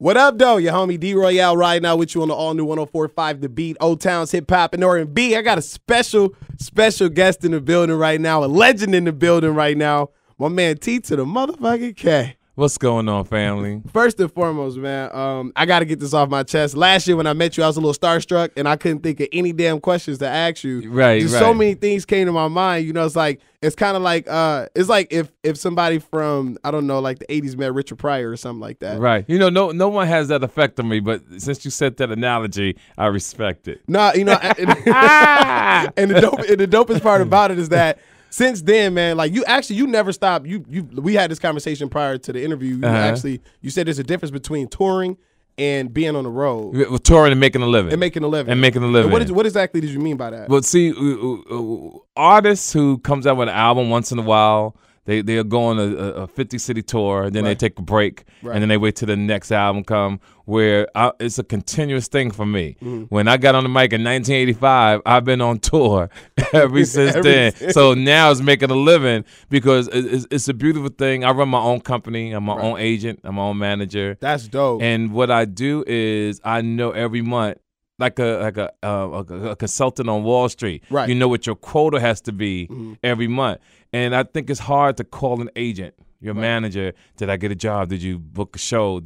What up, though? Your homie D Royale right now with you on the all-new 104.5 The Beat, Old Town's Hip Hop and R&B. I got a special guest in the building right now, a legend in the building right now, my man T to the motherfucking K. What's going on, family? First and foremost, man, I got to get this off my chest. Last year when I met you, I was a little starstruck, and I couldn't think of any damn questions to ask you. Right, Just right. so many things came to my mind. You know, it's kind of like it's like if somebody from, I don't know, like the 80s met Richard Pryor or something like that. Right. You know, no one has that effect on me, but since you said that analogy, I respect it. No, you know, and the dopest part about it is that since then, man, like you never stopped. We had this conversation prior to the interview. You said there's a difference between touring and being on the road. With touring and making a living. And making a living. And What exactly did you mean by that? Well, see, artists who comes out with an album once in a while, they'll go on a 50-city tour, and then they take a break, and then they wait till the next album come, where it's a continuous thing for me. When I got on the mic in 1985, I've been on tour ever since then. So now it's making a living because it's a beautiful thing. I run my own company. I'm my own agent. I'm my own manager. That's dope. And what I do is I know every month, like a consultant on Wall Street. Right. You know what your quota has to be every month. And I think it's hard to call an agent, your manager. Did I get a job? Did you book a show?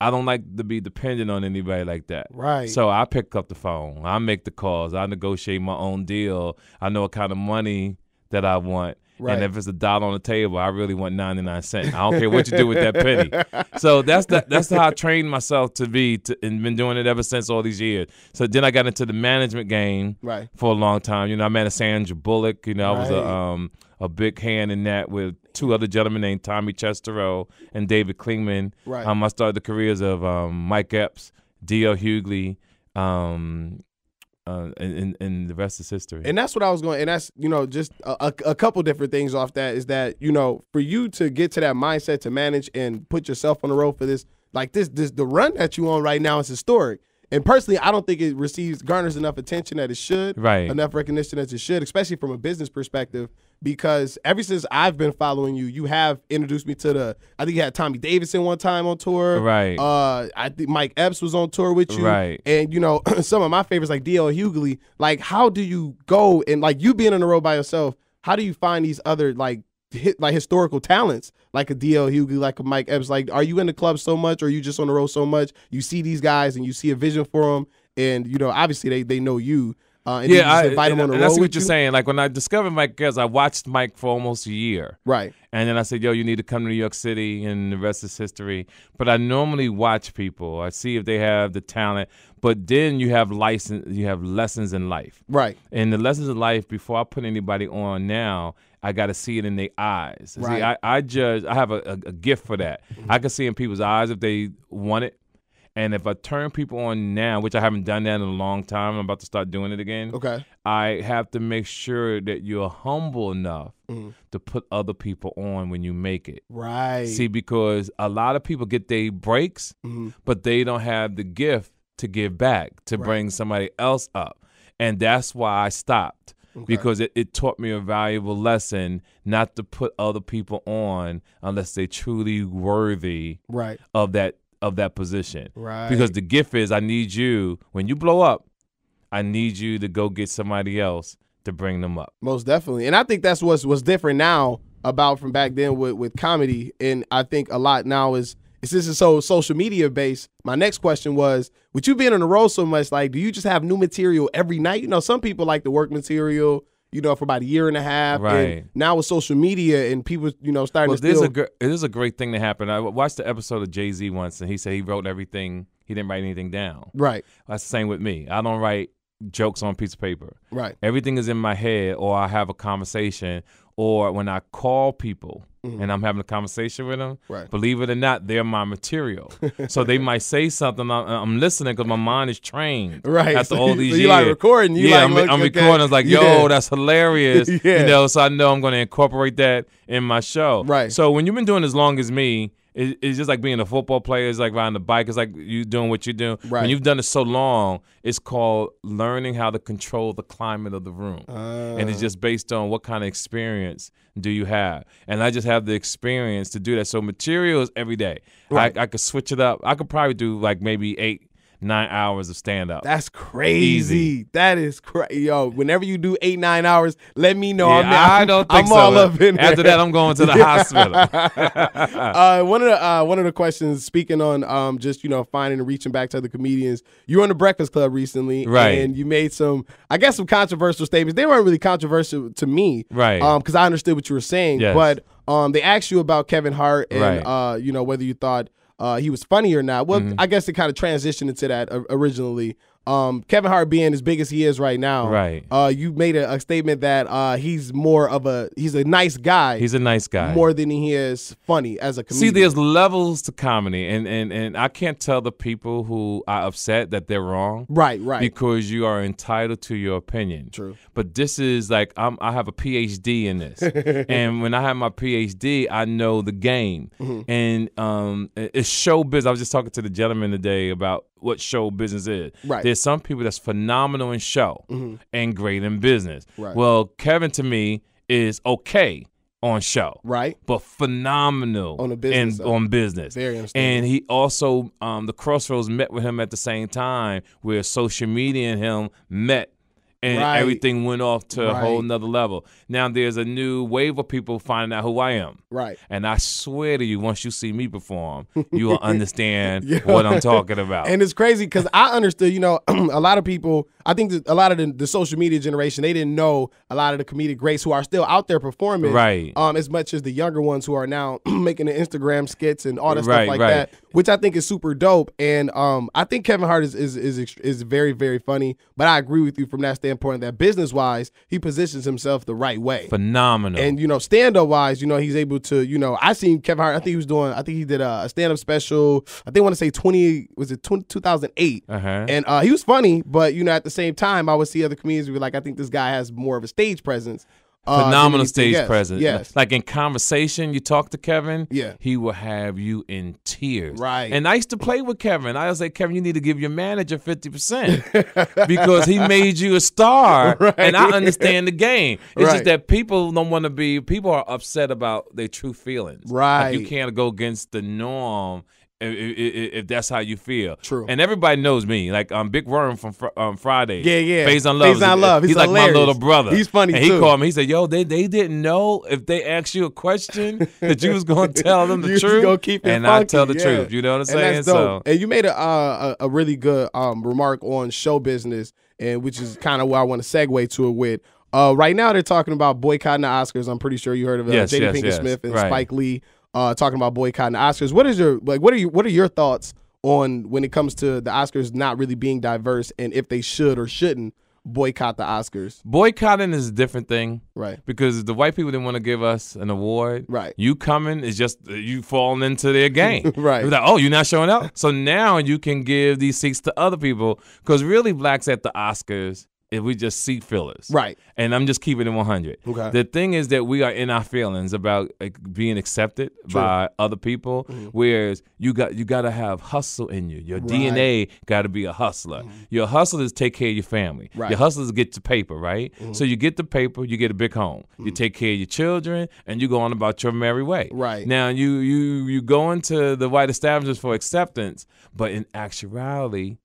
I don't like to be dependent on anybody like that. Right. So I pick up the phone. I make the calls. I negotiate my own deal. I know what kind of money that I want. Right. And if it's $1 on the table, I really want 99 cents. I don't care what you do with that penny. So that's how I trained myself to be, and been doing it ever since all these years. So then I got into the management game for a long time. You know, I managed Sandra Bullock. You know, I was a big hand in that with two other gentlemen named Tommy Chesterow and David Klingman. Right. I started the careers of Mike Epps, D.L. Hughley, and the rest is history. And that's what I was going, and that's, you know, just a couple different things off that is that, you know, for you to get to that mindset to manage and put yourself on the road for this, like the run that you on right now is historic. And personally, I don't think it garners enough attention that it should, enough recognition as it should, especially from a business perspective, because ever since I've been following you, you have introduced me to I think you had Tommy Davidson one time on tour. Right. I think Mike Epps was on tour with you. Right. And, you know, some of my favorites like D.L. Hughley, like how do you go and like you being on the road by yourself, how do you find these other like historical talents like a D.L. Hughley, like a Mike Epps? Like, are you in the club so much, or are you just on the road so much you see these guys and you see a vision for them, and you know obviously they know you, and you just invite them on the road? That's with what you're saying. Like when I discovered Mike Epps, I watched Mike for almost a year, right? And then I said, "Yo, you need to come to New York City," and the rest is history. But I normally watch people. I see if they have the talent. But then you have lessons in life, right? And the lessons in life, before I put anybody on now, I got to see it in their eyes. Right. See, I judge. I have a gift for that. I can see in people's eyes if they want it. And if I turn people on now, which I haven't done that in a long time, I'm about to start doing it again. Okay. I have to make sure that you're humble enough to put other people on when you make it. Right. See, because a lot of people get their breaks, but they don't have the gift to give back, to bring somebody else up. And that's why I stopped. Because it taught me a valuable lesson not to put other people on unless they're truly worthy of that position. Right. Because the gift is, I need you, when you blow up, I need you to go get somebody else to bring them up. Most definitely. And I think that's what's different now about from back then with comedy. And I think a lot now is this is so social media based. My next question was, with you being on the road so much, like, do you just have new material every night? You know, some people like to work material, you know, for about a year and a half. Right. And now with social media and people, you know, starting to it is a great thing to happen. I watched the episode of Jay-Z once, and he said he wrote everything. He didn't write anything down. Right. That's the same with me. I don't write jokes on a piece of paper. Right. Everything is in my head, or I have a conversation, or when I call people and I'm having a conversation with them, believe it or not, they're my material. So they might say something, I'm listening because my mind is trained after all these years. You like recording. I'm recording. It's like, yo, that's hilarious. You know, so I know I'm going to incorporate that in my show. Right. So when you've been doing as long as me, it's just like being a football player. It's like riding a bike. It's like you doing what you do. Right. When you've done it so long, it's called learning how to control the climate of the room. And it's just based on what kind of experience do you have? And I just have the experience to do that. So material is every day. Right. I could switch it up. I could probably do like maybe 8-9 hours of stand-up. That's crazy. Easy. That is crazy. Yo, whenever you do 8-9 hours, let me know. Yeah, I don't think I'm so. all up in After there. that, I'm going to the hospital. One of the questions, speaking on just, you know, finding and reaching back to other comedians, you were on the Breakfast Club recently. Right. And you made some, I guess, some controversial statements. They weren't really controversial to me. Right. Because I understood what you were saying. Yes. But they asked you about Kevin Hart and, Right. you know, whether you thought he was funny or not. Well, I guess it kind of transitioned into that originally. Kevin Hart being as big as he is right now, Right. You made a statement that he's a nice guy. He's a nice guy. More than he is funny as a comedian. See, there's levels to comedy, and I can't tell the people who are upset that they're wrong. Right. Because you are entitled to your opinion. True. But this is like, I have a PhD in this. And when I have my PhD, I know the game. And it's show business. I was just talking to the gentleman today about what show business is. Right. There's some people that's phenomenal in show and great in business. Right. Well, Kevin to me is okay on show, Right. but phenomenal On the business side. on business. Very understandable. And he also, the Crossroads met with him at the same time, where social media and him met. And Right. everything went off to a whole Right. nother level. Now there's a new wave of people finding out who I am. Right. And I swear to you, once you see me perform, you will understand Yeah. what I'm talking about. And it's crazy because I understood, you know, a lot of people, I think that a lot of the social media generation, they didn't know a lot of the comedic greats who are still out there performing. Right. As much as the younger ones who are now making the Instagram skits and all that stuff Right, like right. that, which I think is super dope. And I think Kevin Hart is very, very funny. But I agree with you from that standpoint that business-wise, he positions himself the right way. Phenomenal. And, you know, stand-up wise, you know, he's able to, you know, I seen Kevin Hart, I think he did a stand-up special, I think I want to say 2008. And he was funny, but, you know, at the same time, I would see other comedians who be like, I think this guy has more of a stage presence. Phenomenal stage presence. Yes. Like in conversation, you talk to Kevin, Yeah. he will have you in tears. Right. And I used to play with Kevin. I was like, Kevin, you need to give your manager 50% because he made you a star. Right. And I understand the game. It's Right. just that people don't want to people are upset about their true feelings. Right. Like you can't go against the norm if that's how you feel. True. And everybody knows me. Like Big Worm from Friday. Yeah. Phase on Love. Phase on Love. He's like hilarious. my little brother. He's funny and too. he called me. He said, yo, they didn't know if they asked you a question that you was going to tell them the You was truth. gonna keep it and funky, I tell the yeah. truth. You know what I'm And saying? that's dope. And you made a really good remark on show business, and which is kind of where I want to segue to it with. Right now they're talking about boycotting the Oscars. I'm pretty sure you heard of Yes, Jada yes, Pinkett yes. Smith and Right. Spike Lee talking about boycotting the Oscars. What are your thoughts on when it comes to the Oscars not really being diverse and if they should or shouldn't boycott the Oscars? Boycotting is a different thing. Right. Because the white people didn't want to give us an award. Right. You coming is just you falling into their game. Right. You're like, oh, you're not showing up? So now you can give these seats to other people because really blacks at the Oscars, if we just seat fillers. Right. And I'm just keeping it 100. Okay. The thing is that we are in our feelings about being accepted by other people, whereas you got to have hustle in you. Your DNA got to be a hustler. Your hustle is take care of your family. Right. Your hustle is get the paper, right? So you get the paper, you get a big home. You take care of your children, and you go on about your merry way. Right. Now, you go into the white establishments for acceptance, but in actuality,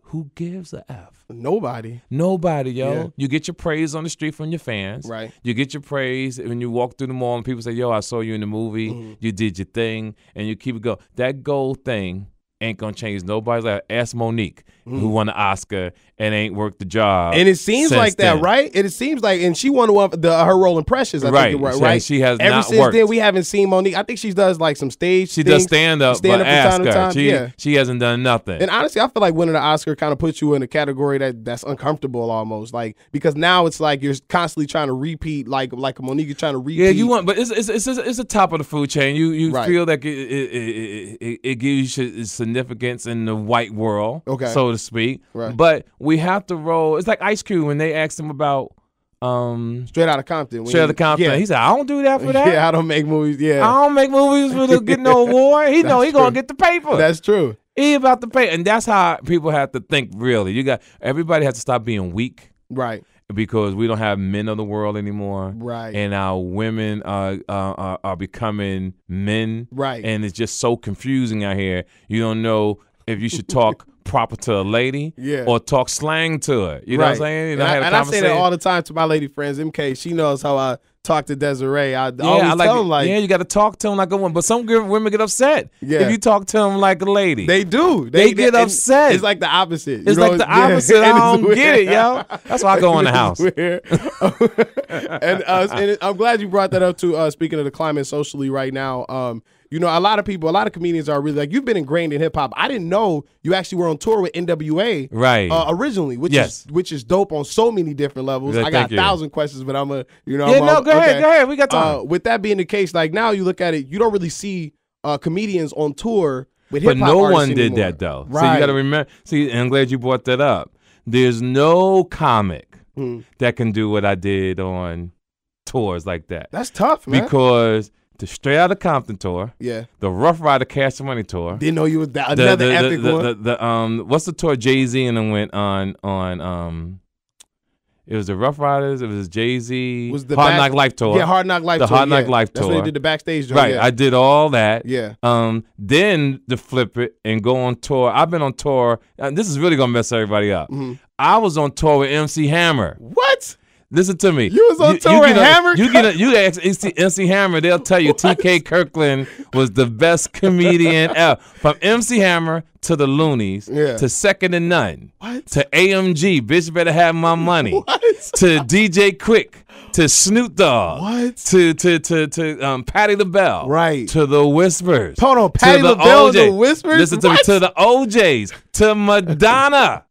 who gives a F? Nobody. Nobody, yo. Yeah. You get your praise on the street from your fans. Right. You get your praise when you walk through the mall and people say, yo, I saw you in the movie. You did your thing. And you keep it going. That gold thing ain't going to change nobody's life. Ask Monique, who won the Oscar and ain't worked the job. And it seems since like that, then. right? It seems like, and she won her role in Precious, I think, right? She has Ever not since worked. then, we haven't seen Monique. I think she does like some stage. She does stand up, but ask from time to her. time. She hasn't done nothing. And honestly, I feel like winning an Oscar kind of puts you in a category that's uncomfortable almost, like because now it's like you're constantly trying to repeat, like Monique is trying to repeat. Yeah, you want, but it's a top of the food chain. You Right. feel like it gives you significance in the white world, Okay. so to speak. Right. But we have to roll. It's like Ice Cube when they asked him about Straight Outta Compton. Straight Outta Compton. Yeah. He said, "I don't do that for that. Yeah, I don't make movies. Yeah, I don't make movies for to get no award. He know he true. gonna get the paper. that's true. He about to pay, and that's how people have to think. Really, everybody has to stop being weak." Right. because we don't have men of the world anymore. Right. And our women are becoming men. Right. And it's just so confusing out here. You don't know if you should talk proper to a lady or talk slang to her. You know what I'm saying? You know, I say that all the time to my lady friends. MK, she knows how I talk to Desiree. I always tell them like, you got to talk to them like a woman. But some women get upset if you talk to them like a lady. They do. They get upset. It's like the opposite. It's like the opposite. I don't get it, yo. That's why I go in the house. And I'm glad you brought that up too. Speaking of the climate socially right now, you know, a lot of comedians are really like, you've been ingrained in hip hop. I didn't know you actually were on tour with NWA originally, which is dope on so many different levels. I got 1,000 questions, but I'm a, you know. Go ahead. We got time. With that being the case, like now you look at it, you don't really see comedians on tour with hip hop. But no one anymore. did that though. Right. So you got to remember. See, and I'm glad you brought that up. There's no comic that can do what I did on tours like that. That's tough, man. Because the Straight Outta Compton tour, the Ruff Ryders Cash the Money tour. Didn't know you was that another epic one. What's the tour Jay-Z and then went on? It was the Ruff Ryders. It was Jay-Z. Was the Hard Knock Life tour. Yeah, Hard Knock Life tour. The Hard Knock Life tour. That's when they did the backstage joint. Right. I did all that. Yeah. Then to flip it and go on tour. I've been on tour. This is really gonna mess everybody up. I was on tour with MC Hammer. What? Listen to me. You was on tour with Hammer? You ask MC Hammer, they'll tell you T.K. Kirkland was the best comedian ever. From MC Hammer to the Loonies to Second to None to AMG, Bitch Better Have My Money to DJ Quick to Snoop Dogg to Patti LaBelle to the Whispers. Hold on, Patti LaBelle and the Whispers? Listen to me, to the OJs to Madonna.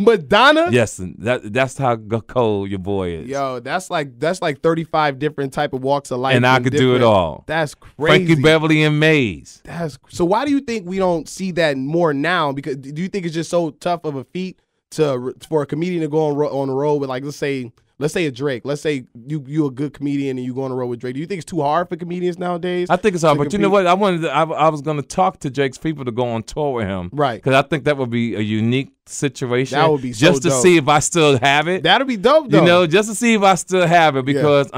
Madonna? Yes, that's how cold your boy is. Yo, that's like 35 different type of walks of life. And I could do it all. That's crazy. Frankie Beverly and Maze. So why do you think we don't see that more now? Because do you think it's just so tough of a feat for a comedian to go on the road with, like, let's say a Drake. Let's say you a good comedian and you go on the road with Drake. Do you think it's too hard for comedians nowadays? I think it's hard, but you know what? I was going to talk to Drake's people to go on tour with him, right? Because I think that would be a unique situation. That would be so just to dope. See if I still have it. That'd be dope, though. You know, just to see if I still have it, because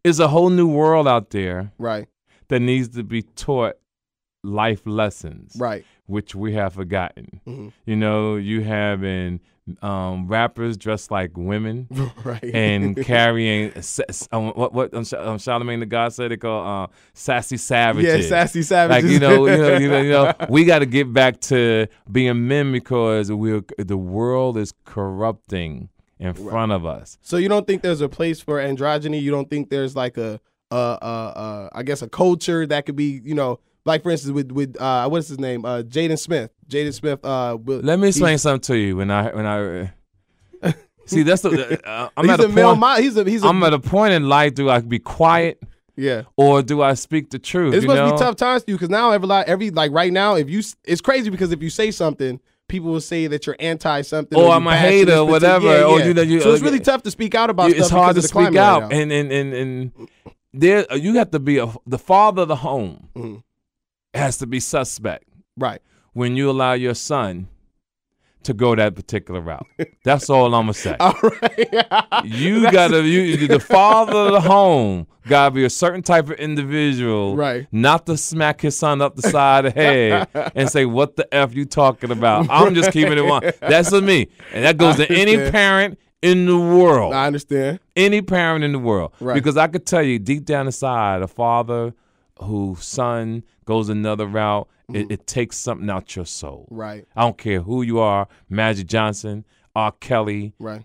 it's a whole new world out there, right? That needs to be taught life lessons, right? Which we have forgotten. You know, you having rappers dressed like women, right? And carrying what Charlamagne the God said they call sassy savages. Yeah, sassy savages. Like you know, we got to get back to being men because the world is corrupting in front of us. So you don't think there's a place for androgyny? You don't think there's like I guess a culture that could be, you know, like for instance with what's his name, Jaden Smith. Let me explain something to you. When I see, that's I'm at a point in life. Do I be quiet? Yeah. Or do I speak the truth? It's supposed to be tough times for you because now right now it's crazy because if you say something, people will say that you're anti something, or I'm a hater, or whatever. Yeah, or so it's really tough to speak out about stuff. It's hard to speak out, right and there you have to be the father of the home. Has to be suspect, right? When you allow your son to go that particular route. That's all I'm gonna say. All right. The father of the home gotta be a certain type of individual, right? Not to smack his son up the side of the head and say, "What the F you talking about?" I'm just keeping it one. That's for me, and that goes to any parent in the world. I understand. Any parent in the world, right? Because I could tell you deep down inside, a father whose son goes another route, it takes something out your soul. Right. I don't care who you are, Magic Johnson, R. Kelly, right.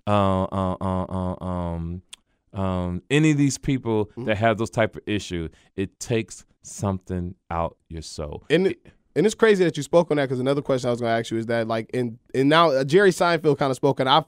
Any of these people that have those type of issues, it takes something out your soul. And it's crazy that you spoke on that because another question I was going to ask you is that like and now Jerry Seinfeld kind of spoke and I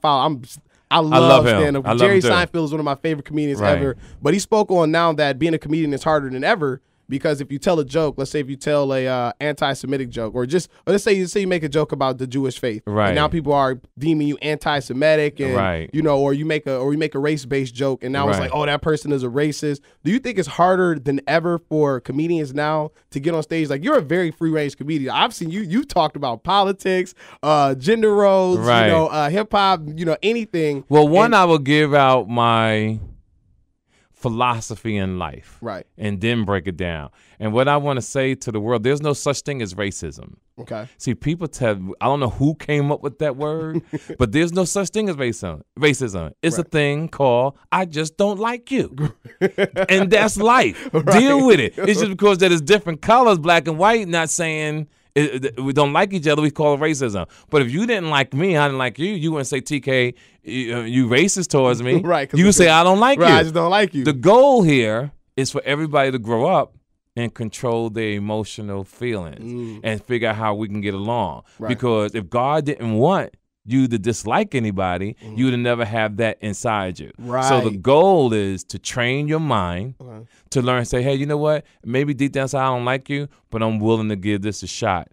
love stand-up. Jerry Seinfeld is one of my favorite comedians ever. But he spoke on now that being a comedian is harder than ever because if you tell a joke, let's say if you tell a anti-Semitic joke, or let's say you make a joke about the Jewish faith, right? And now people are deeming you anti-Semitic, and right. or you make a race-based joke, and now it's like, oh, that person is a racist. Do you think it's harder than ever for comedians now to get on stage? Like, you're a very free-range comedian. I've seen you've talked about politics, gender roles, hip hop, anything. Well, I will give out my philosophy in life, right, and then break it down. And what I want to say to the world, there's no such thing as racism. Okay. See, people I don't know who came up with that word, but there's no such thing as racism. It's a thing called I just don't like you. And that's life. Right. Deal with it. It's just because that it's different colors, black and white, not saying we don't like each other, we call it racism. But if you didn't like me, I didn't like you, you wouldn't say, TK, you racist towards me. Right. You would say, I don't like you. I just don't like you. The goal here is for everybody to grow up and control their emotional feelings and figure out how we can get along. Right. Because if God didn't want you to dislike anybody, you would never have that inside you. Right. So the goal is to train your mind to learn, say, hey, you know what? Maybe deep down inside I don't like you, but I'm willing to give this a shot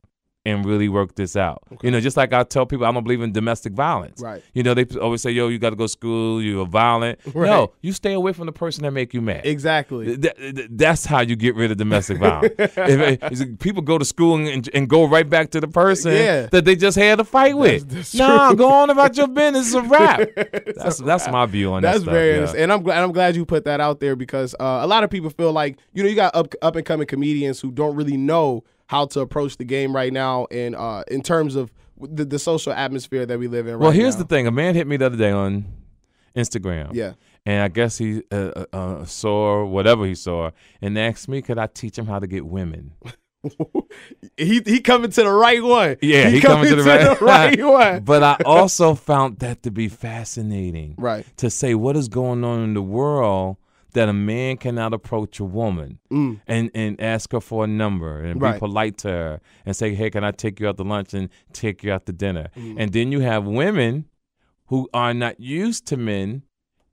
and really work this out. Okay. Just like I tell people, I don't believe in domestic violence. Right. They always say, yo, you got to go to school, you're violent. Right. No, you stay away from the person that make you mad. Exactly. That's how you get rid of domestic violence. if people go to school and go right back to the person that they just had a fight with. That's go on about your business. It's a wrap. That's my view on that stuff. That's very interesting. And I'm glad you put that out there, because a lot of people feel like, you got up and coming comedians who don't really know how to approach the game right now, and in terms of the social atmosphere that we live in right now. Well, here's the thing. A man hit me the other day on Instagram. Yeah. And I guess he saw whatever he saw and asked me, could I teach him how to get women? he coming to the right one. Yeah, he coming to the right one. But I also found that to be fascinating. Right. To say what is going on in the world that a man cannot approach a woman and ask her for a number and be polite to her and say, hey, can I take you out to lunch and take you out to dinner? And then you have women who are not used to men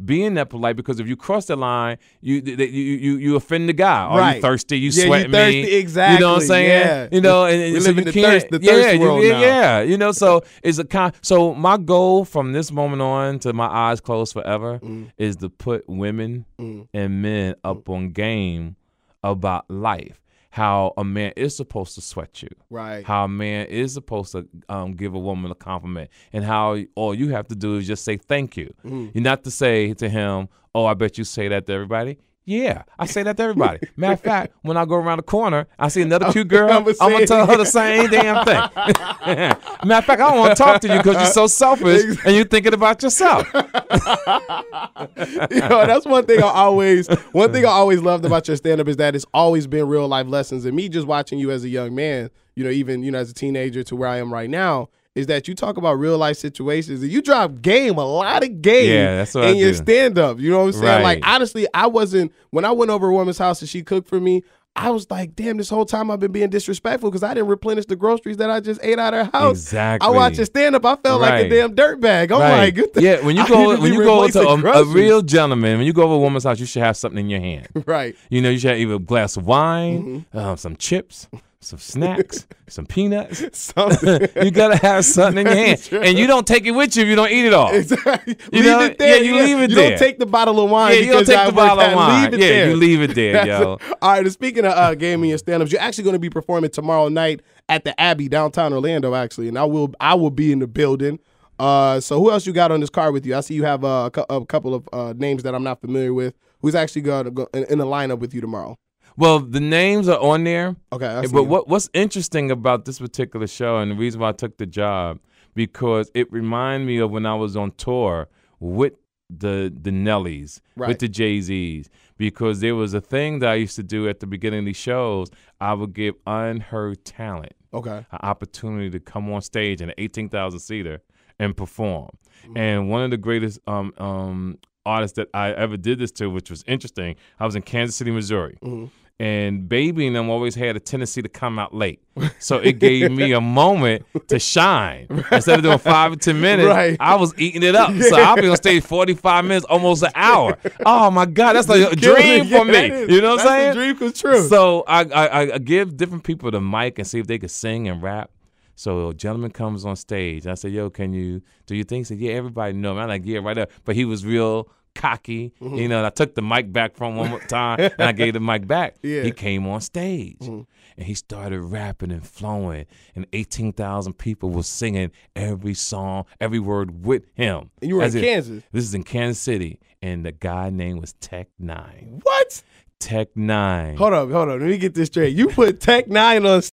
being that polite, because if you cross the line, you offend the guy. Are you thirsty? You sweating thirsty, me? Exactly. You know what I'm saying? Yeah. And we so live in you the thirst world now. Yeah. So it's so my goal from this moment on to my eyes closed forever is to put women and men up on game about life. How a man is supposed to sweat you. Right. How a man is supposed to give a woman a compliment. And how all you have to do is just say thank you. You're not to say to him, oh, I bet you say that to everybody. Yeah, I say that to everybody. Matter of fact, when I go around the corner, I see another cute girl, I'm going to tell her the same damn thing. Matter of fact, I don't want to talk to you because you're so selfish and you're thinking about yourself. That's one thing I always loved about your stand-up is that it's always been real life lessons. And me just watching you as a young man, even as a teenager to where I am right now, is that you talk about real life situations and you drop a lot of game in your stand up. You know what I'm saying? Right. Like, honestly, when I went over a woman's house and she cooked for me, I was like, damn, this whole time I've been being disrespectful because I didn't replenish the groceries that I just ate out of her house. Exactly. I watched her stand up. I felt like a damn dirtbag. I'm like, when you go to a real gentleman, when you go over a woman's house, you should have something in your hand. Right. You should have either a glass of wine, some chips, some snacks, some peanuts. You gotta have something in your hand, and you don't take it with you if you don't eat it all. Exactly. Leave it there. You leave it there. You don't take the bottle of wine. Yeah, you don't take the bottle of wine. Leave it there. You leave it there, yo. All right. Speaking of gaming and stand-ups, you're actually going to be performing tomorrow night at the Abbey downtown Orlando, actually, and I will be in the building. So who else you got on this card with you? I see you have a couple of names that I'm not familiar with. Who's actually going to go in the lineup with you tomorrow? Well, the names are on there. Okay. But what's interesting about this particular show, and the reason why I took the job, because it reminded me of when I was on tour with the Nellies, with the Jay-Z's, because there was a thing that I used to do at the beginning of these shows. I would give unheard talent an opportunity to come on stage in an 18,000-seater and perform. And one of the greatest artists that I ever did this to, which was interesting, I was in Kansas City, Missouri. And Baby and them always had a tendency to come out late. So it gave me a moment to shine. Instead of doing 5 or 10 minutes, I was eating it up. So I'll be on stage 45 minutes, almost an hour. Oh, my God, that's like a dream for me. You know what I'm saying? That's a dream come true. So I give different people the mic and see if they could sing and rap. So a gentleman comes on stage. I said, yo, do you think? He said, yeah, everybody know me. I'm like, yeah, right up. But he was real cocky, you know, and I took the mic back from him one more time, and I gave the mic back. He came on stage, and he started rapping and flowing, and 18,000 people were singing every song, every word with him. And you were in Kansas? This is in Kansas City, and the guy name was Tech Nine. What? Tech Nine. Hold up. Let me get this straight. You put Tech Nine on